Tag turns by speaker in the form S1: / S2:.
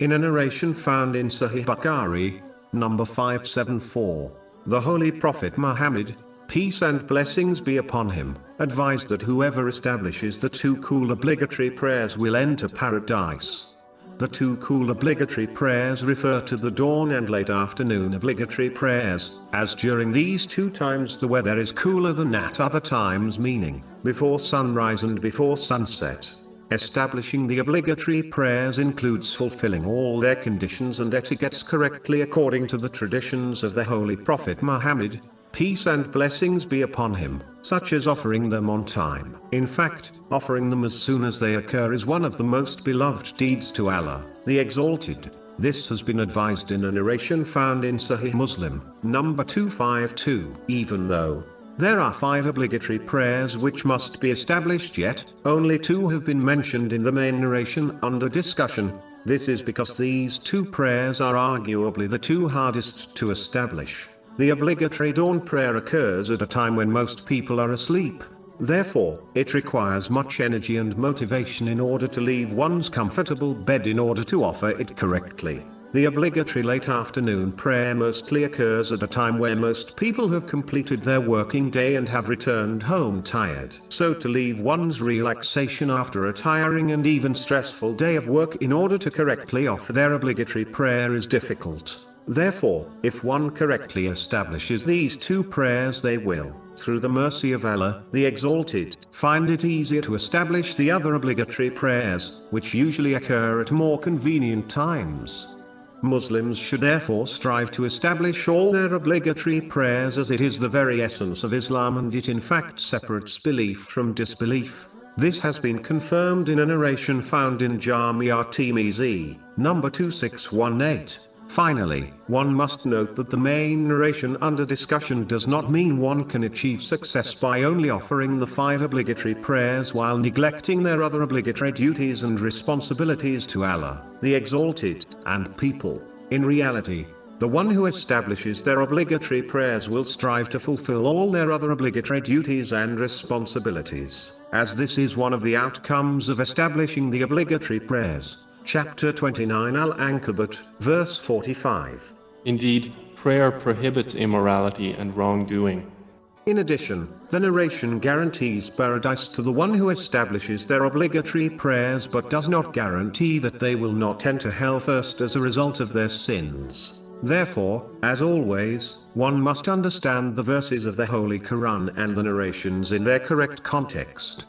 S1: In a narration found in Sahih Bukhari, number 574, the Holy Prophet Muhammad, peace and blessings be upon him, advised that whoever establishes the two cool obligatory prayers will enter paradise. The two cool obligatory prayers refer to the dawn and late afternoon obligatory prayers, as during these two times the weather is cooler than at other times, meaning before sunrise and before sunset. Establishing the obligatory prayers includes fulfilling all their conditions and etiquettes correctly according to the traditions of the Holy Prophet Muhammad, peace and blessings be upon him, such as offering them on time. In fact, offering them as soon as they occur is one of the most beloved deeds to Allah, the Exalted. This has been advised in a narration found in Sahih Muslim, number 252. Even though there are 5 obligatory prayers which must be established, yet only 2 have been mentioned in the main narration under discussion. This is because these 2 prayers are arguably the 2 hardest to establish. The obligatory dawn prayer occurs at a time when most people are asleep. Therefore, it requires much energy and motivation in order to leave one's comfortable bed in order to offer it correctly. The obligatory late afternoon prayer mostly occurs at a time where most people have completed their working day and have returned home tired. So to leave one's relaxation after a tiring and even stressful day of work in order to correctly offer their obligatory prayer is difficult. Therefore, if one correctly establishes these 2 prayers, they will, through the mercy of Allah, the Exalted, find it easier to establish the other obligatory prayers, which usually occur at more convenient times. Muslims should therefore strive to establish all their obligatory prayers, as it is the very essence of Islam and it in fact separates belief from disbelief. This has been confirmed in a narration found in Jami' at-Tirmidhi, number 2618. Finally, one must note that the main narration under discussion does not mean one can achieve success by only offering the 5 obligatory prayers while neglecting their other obligatory duties and responsibilities to Allah, the Exalted, and people. In reality, the one who establishes their obligatory prayers will strive to fulfill all their other obligatory duties and responsibilities, as this is one of the outcomes of establishing the obligatory prayers. Chapter 29 Al-Ankabut, verse 45.
S2: Indeed, prayer prohibits immorality and wrongdoing.
S1: In addition, the narration guarantees paradise to the one who establishes their obligatory prayers but does not guarantee that they will not enter hell first as a result of their sins. Therefore, as always, one must understand the verses of the Holy Quran and the narrations in their correct context.